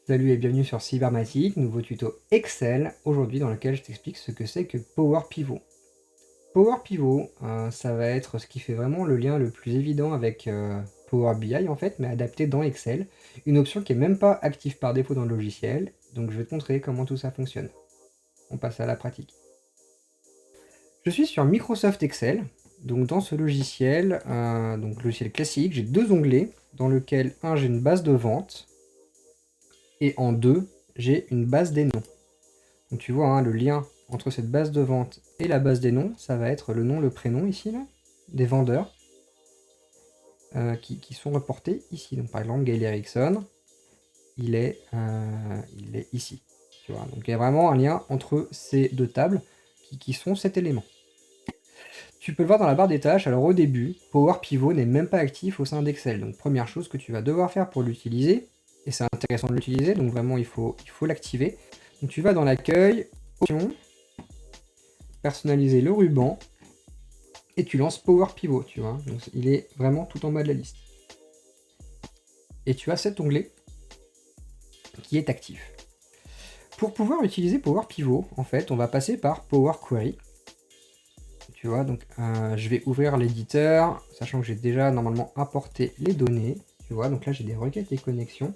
Salut et bienvenue sur Cybermatic, nouveau tuto Excel, aujourd'hui dans lequel je t'explique ce que c'est que Power Pivot. Power Pivot, ça va être ce qui fait vraiment le lien le plus évident avec Power BI en fait, mais adapté dans Excel. Une option qui est même pas active par défaut dans le logiciel, donc je vais te montrer comment tout ça fonctionne. On passe à la pratique. Je suis sur Microsoft Excel, donc dans ce logiciel, donc logiciel classique, j'ai deux onglets, dans lequel j'ai une base de vente, et en deux, j'ai une base des noms. Donc tu vois, le lien entre cette base de vente et la base des noms, ça va être le nom, le prénom ici, là, des vendeurs qui sont reportés ici. Donc par exemple, Gaël Eriksson, il est ici. Tu vois, donc il y a vraiment un lien entre ces deux tables qui sont cet élément. Tu peux le voir dans la barre des tâches. Alors au début, Power Pivot n'est même pas actif au sein d'Excel. Donc première chose que tu vas devoir faire pour l'utiliser, et c'est intéressant de l'utiliser, donc vraiment il faut l'activer. Donc tu vas dans l'accueil, options, personnaliser le ruban, et tu lances Power Pivot, tu vois. Donc il est vraiment tout en bas de la liste. Et tu as cet onglet qui est actif. Pour pouvoir utiliser Power Pivot, en fait, on va passer par Power Query. Tu vois, donc je vais ouvrir l'éditeur, sachant que j'ai déjà normalement importé les données. Tu vois, donc là j'ai des requêtes et connexions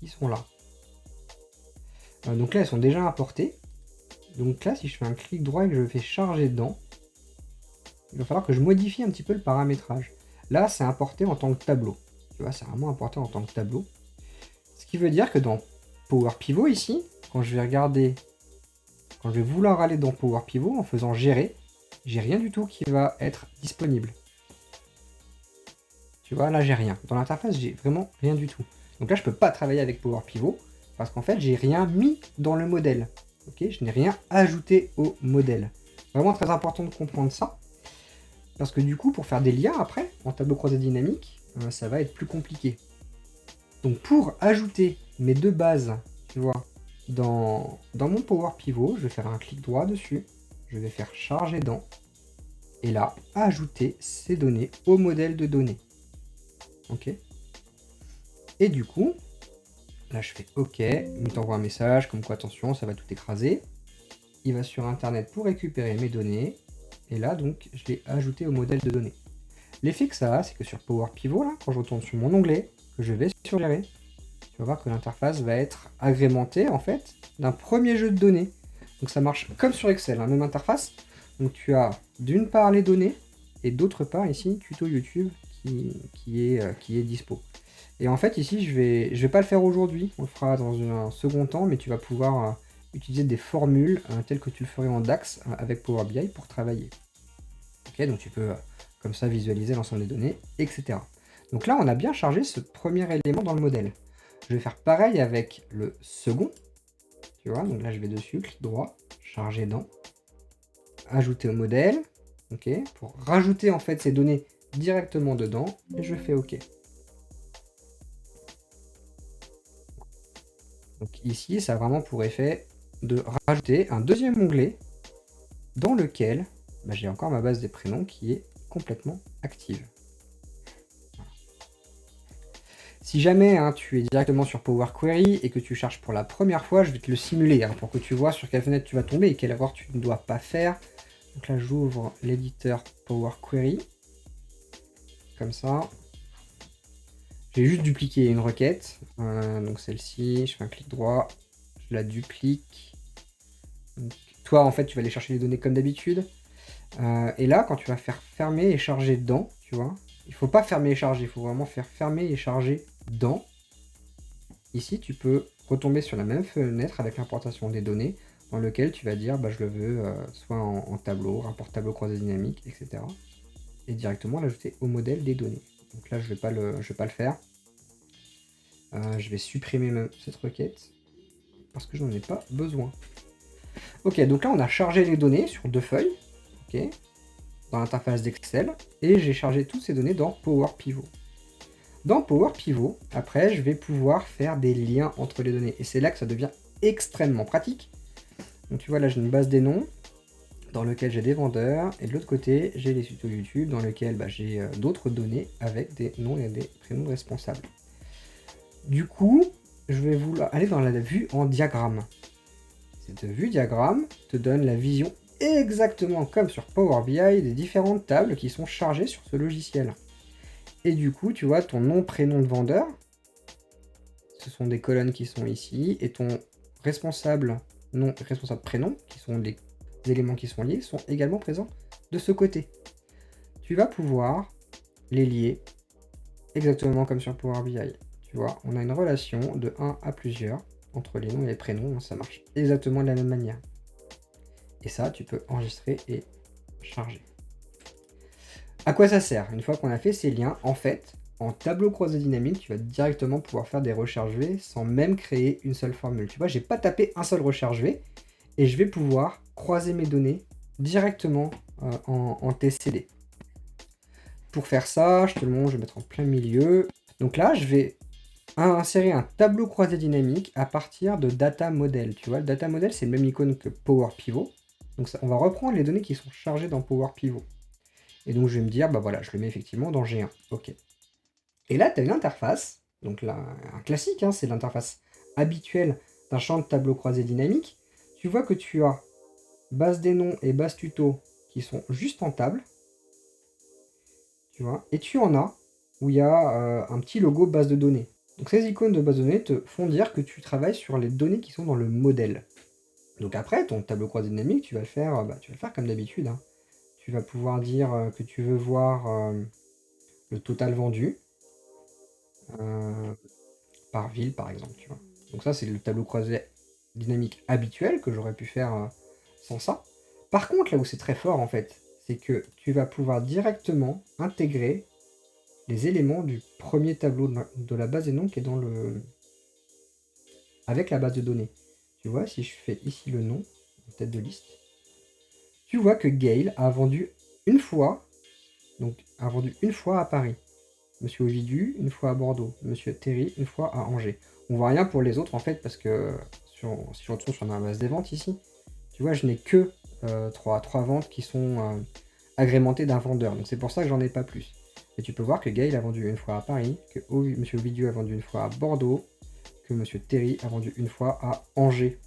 qui sont là. Donc là elles sont déjà importées. Donc là, si je fais un clic droit et que je fais charger dedans, il va falloir que je modifie un petit peu le paramétrage. Là, c'est importé en tant que tableau. Tu vois, c'est vraiment importé en tant que tableau. Ce qui veut dire que dans Power Pivot ici, quand je vais regarder, quand je vais vouloir aller dans Power Pivot en faisant gérer, j'ai rien du tout qui va être disponible. Tu vois, là, j'ai rien. Dans l'interface, j'ai vraiment rien du tout. Donc là, je peux pas travailler avec Power Pivot parce qu'en fait, j'ai rien mis dans le modèle. Ok, je n'ai rien ajouté au modèle. Vraiment très important de comprendre ça. Parce que du coup, pour faire des liens après, en tableau croisé dynamique, ça va être plus compliqué. Donc pour ajouter mes deux bases, tu vois, dans mon Power Pivot, je vais faire un clic droit dessus, je vais faire charger dans, et là, ajouter ces données au modèle de données. Ok. Et du coup, là je fais OK, il t'envoie un message comme quoi attention, ça va tout écraser. Il va sur internet pour récupérer mes données, et là donc je l'ai ajouté au modèle de données. L'effet que ça a, c'est que sur Power Pivot, là, quand je retourne sur mon onglet, que je vais sur gérer, tu vas voir que l'interface va être agrémentée en fait d'un premier jeu de données. Donc ça marche comme sur Excel, même interface. Donc tu as d'une part les données, et d'autre part ici, tuto YouTube qui est dispo. Et en fait ici, je vais pas le faire aujourd'hui, on le fera dans un second temps, mais tu vas pouvoir utiliser des formules telles que tu le ferais en DAX avec Power BI pour travailler. Ok, donc tu peux comme ça visualiser l'ensemble des données, etc. Donc là, on a bien chargé ce premier élément dans le modèle. Je vais faire pareil avec le second. Tu vois, donc là, je vais dessus, clic droit, charger dans, ajouter au modèle, ok, pour rajouter en fait ces données directement dedans, et je fais OK. Donc ici, ça a vraiment pour effet de rajouter un deuxième onglet dans lequel j'ai encore ma base des prénoms qui est complètement active. Si jamais tu es directement sur Power Query et que tu cherches pour la première fois, je vais te le simuler pour que tu vois sur quelle fenêtre tu vas tomber et quelle erreur tu ne dois pas faire. Donc là, j'ouvre l'éditeur Power Query. Comme ça. J'ai juste dupliqué une requête. Donc celle-ci, je fais un clic droit, je la duplique. Donc, toi, en fait, tu vas aller chercher les données comme d'habitude. Et là, quand tu vas faire fermer et charger dans, tu vois, il faut pas fermer et charger, il faut vraiment faire fermer et charger dans. Ici, tu peux retomber sur la même fenêtre avec l'importation des données, dans lequel tu vas dire, je le veux soit en tableau, rapport tableau croisé dynamique, etc. Et directement l'ajouter au modèle des données. Donc là, je vais pas le faire. Je vais supprimer même cette requête, parce que je n'en ai pas besoin. Ok, donc là, on a chargé les données sur deux feuilles, ok, dans l'interface d'Excel, et j'ai chargé toutes ces données dans Power Pivot. Dans Power Pivot, après, je vais pouvoir faire des liens entre les données. Et c'est là que ça devient extrêmement pratique. Donc tu vois, là, j'ai une base des noms, dans lequel j'ai des vendeurs, et de l'autre côté, j'ai les tutos YouTube, dans lequel j'ai d'autres données avec des noms et des prénoms de responsables. Du coup, je vais vouloir aller dans la vue en diagramme. Cette vue diagramme te donne la vision exactement comme sur Power BI des différentes tables qui sont chargées sur ce logiciel. Et du coup, tu vois ton nom, prénom de vendeur, ce sont des colonnes qui sont ici, et ton responsable nom, responsable prénom, qui sont les éléments qui sont liés, sont également présents de ce côté. Tu vas pouvoir les lier exactement comme sur Power BI. Tu vois, on a une relation de 1 à plusieurs entre les noms et les prénoms, ça marche exactement de la même manière. Et ça, tu peux enregistrer et charger. À quoi ça sert? Une fois qu'on a fait ces liens, en fait, en tableau croisé dynamique, tu vas directement pouvoir faire des recherches V sans même créer une seule formule. Tu vois, j'ai pas tapé un seul recherche V et je vais pouvoir croiser mes données directement en TCD. Pour faire ça, je te le montre, je vais mettre en plein milieu. Donc là, je vais insérer un tableau croisé dynamique à partir de data model. Tu vois, le data model, c'est le même icône que Power Pivot. Donc ça, on va reprendre les données qui sont chargées dans Power Pivot. Et donc je vais me dire, bah voilà, je le mets effectivement dans G1. Ok. Et là, tu as une interface. Donc là, un classique, hein, c'est l'interface habituelle d'un champ de tableau croisé dynamique. Tu vois que tu as base des noms et base tuto qui sont juste en table. Tu vois, et tu en as où il y a un petit logo base de données. Donc ces icônes de base de données te font dire que tu travailles sur les données qui sont dans le modèle. Donc après, ton tableau croisé dynamique, tu vas le faire, comme d'habitude, hein. Tu vas pouvoir dire que tu veux voir le total vendu par ville, par exemple. Tu vois. Donc ça, c'est le tableau croisé dynamique habituel que j'aurais pu faire sans ça. Par contre, là où c'est très fort, en fait, c'est que tu vas pouvoir directement intégrer les éléments du premier tableau de la base des noms qui est dans le... avec la base de données. Tu vois, si je fais ici le nom, en tête de liste, tu vois que Gail a vendu une fois, donc a vendu une fois à Paris. Monsieur Ovidiu, une fois à Bordeaux. Monsieur Terry, une fois à Angers. On voit rien pour les autres, en fait, parce que si je retourne sur ma base des ventes ici, tu vois, je n'ai que 3 ventes qui sont agrémentées d'un vendeur. Donc c'est pour ça que j'en ai pas plus. Et tu peux voir que Gail a vendu une fois à Paris, que Monsieur Ovidiu a vendu une fois à Bordeaux, que Monsieur Terry a vendu une fois à Angers.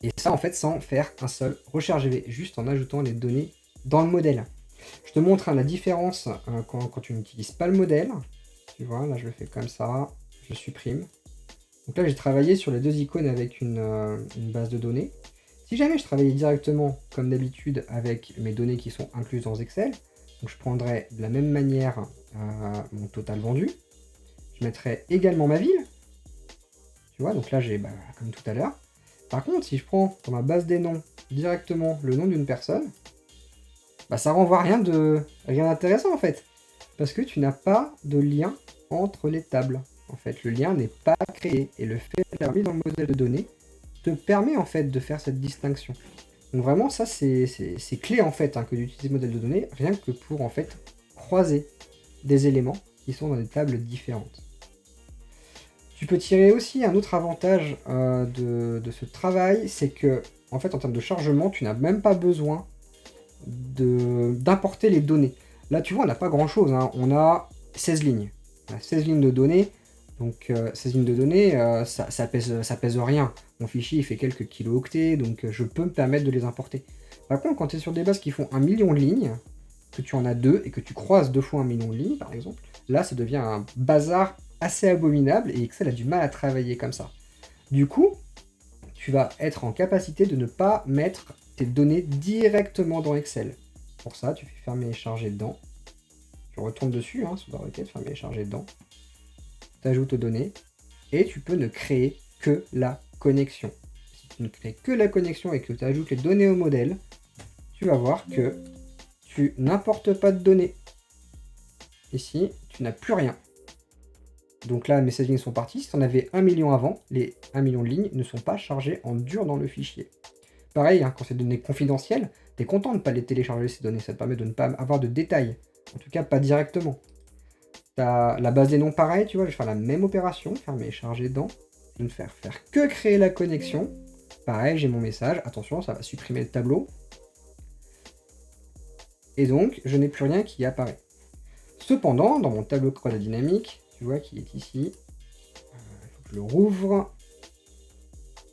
Et ça, en fait, sans faire un seul recherche GV, juste en ajoutant les données dans le modèle. Je te montre la différence quand tu n'utilises pas le modèle. Tu vois, là, je le fais comme ça, je supprime. Donc là, j'ai travaillé sur les deux icônes avec une base de données. Si jamais je travaillais directement, comme d'habitude, avec mes données qui sont incluses dans Excel, donc je prendrais de la même manière mon total vendu. Je mettrais également ma ville. Tu vois, donc là, j'ai comme tout à l'heure. Par contre, si je prends dans ma base des noms directement le nom d'une personne, ça renvoie rien d'intéressant en fait. Parce que tu n'as pas de lien entre les tables. En fait, le lien n'est pas créé. Et le fait d'avoir mis dans le modèle de données te permet en fait de faire cette distinction. Donc vraiment, ça c'est clé en fait que d'utiliser le modèle de données, rien que pour en fait croiser des éléments qui sont dans des tables différentes. Tu peux tirer aussi un autre avantage de ce travail, c'est que en fait en termes de chargement, tu n'as même pas besoin d'importer les données. Là tu vois, on n'a pas grand chose, hein. On a 16 lignes. On a 16 lignes de données, donc 16 lignes de données, ça pèse rien. Mon fichier il fait quelques kilo-octets, donc je peux me permettre de les importer. Par contre, quand tu es sur des bases qui font 1 million de lignes, que tu en as deux et que tu croises 2 fois 1 million de lignes par exemple, là ça devient un bazar assez abominable et Excel a du mal à travailler comme ça. Du coup, tu vas être en capacité de ne pas mettre tes données directement dans Excel. Pour ça, tu fais fermer et charger dedans. Tu retournes dessus, sous la requête, fermer et charger dedans. Tu ajoutes aux données et tu peux ne créer que la connexion. Si tu ne crées que la connexion et que tu ajoutes les données au modèle, tu vas voir que tu n'importes pas de données. Ici, tu n'as plus rien. Donc là, mes 16 lignes sont parties. Si tu en avais 1 million avant, les 1 million de lignes ne sont pas chargées en dur dans le fichier. Pareil, quand c'est des données confidentielles, tu es content de ne pas les télécharger ces données. Ça te permet de ne pas avoir de détails. En tout cas, pas directement. T'as la base des noms, pareil, tu vois, je vais faire la même opération, fermer et charger dedans. Je vais ne faire que créer la connexion. Pareil, j'ai mon message. Attention, ça va supprimer le tableau. Et donc, je n'ai plus rien qui apparaît. Cependant, dans mon tableau croisé dynamique, tu vois, qui est ici, il faut que je le rouvre.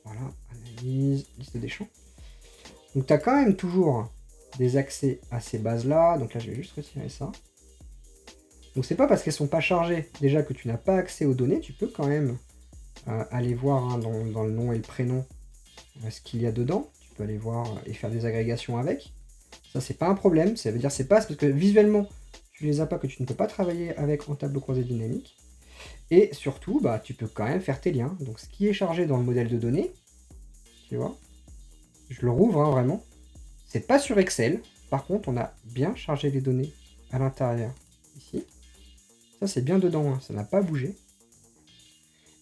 Voilà, analyse, liste des champs. Donc tu as quand même toujours des accès à ces bases-là. Donc là, je vais juste retirer ça. Donc c'est pas parce qu'elles sont pas chargées déjà que tu n'as pas accès aux données. Tu peux quand même aller voir hein, dans le nom et le prénom ce qu'il y a dedans. Tu peux aller voir et faire des agrégations avec. Ça, c'est pas un problème. Ça veut dire c'est pas parce que visuellement, tu les as pas que tu ne peux pas travailler avec en tableau croisé dynamique. Et surtout, bah, tu peux quand même faire tes liens. Donc ce qui est chargé dans le modèle de données, tu vois, je le rouvre hein, vraiment. C'est pas sur Excel. Par contre, on a bien chargé les données à l'intérieur. Ici. Ça, c'est bien dedans. Hein, ça n'a pas bougé.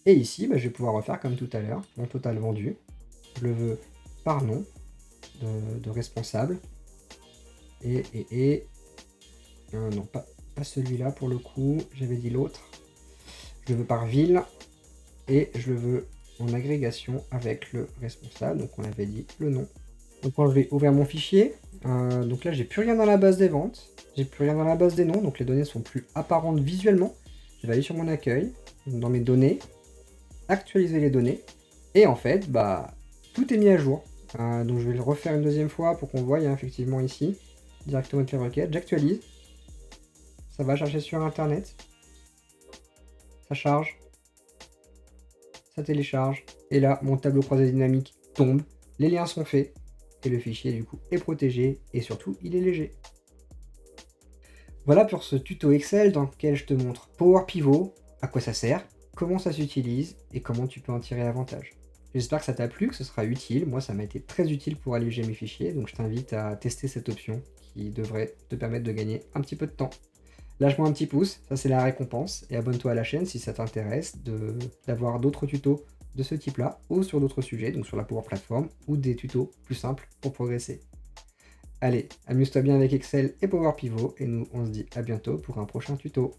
Et ici, bah, je vais pouvoir refaire comme tout à l'heure. Mon total vendu. Je le veux par nom de responsable. Non, pas celui-là pour le coup. J'avais dit l'autre. Je le veux par ville. Et je le veux en agrégation avec le responsable. Donc on avait dit le nom. Donc quand je vais ouvrir mon fichier, donc là j'ai plus rien dans la base des ventes, j'ai plus rien dans la base des noms, donc les données sont plus apparentes visuellement. Je vais aller sur mon accueil, dans mes données, actualiser les données, et en fait, bah, tout est mis à jour. Donc je vais le refaire une deuxième fois pour qu'on voie hein, effectivement ici, directement avec les requêtes. J'actualise, ça va chercher sur internet, ça charge, ça télécharge, et là mon tableau croisé dynamique tombe, les liens sont faits, et le fichier du coup est protégé, et surtout il est léger. Voilà pour ce tuto Excel dans lequel je te montre Power Pivot, à quoi ça sert, comment ça s'utilise, et comment tu peux en tirer avantage. J'espère que ça t'a plu, que ce sera utile. Moi, ça m'a été très utile pour alléger mes fichiers, donc je t'invite à tester cette option qui devrait te permettre de gagner un petit peu de temps. Lâche-moi un petit pouce, ça c'est la récompense, et abonne-toi à la chaîne si ça t'intéresse d'avoir d'autres tutos de ce type-là, ou sur d'autres sujets, donc sur la Power Platform, ou des tutos plus simples pour progresser. Allez, amuse-toi bien avec Excel et Power Pivot, et nous on se dit à bientôt pour un prochain tuto.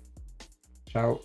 Ciao!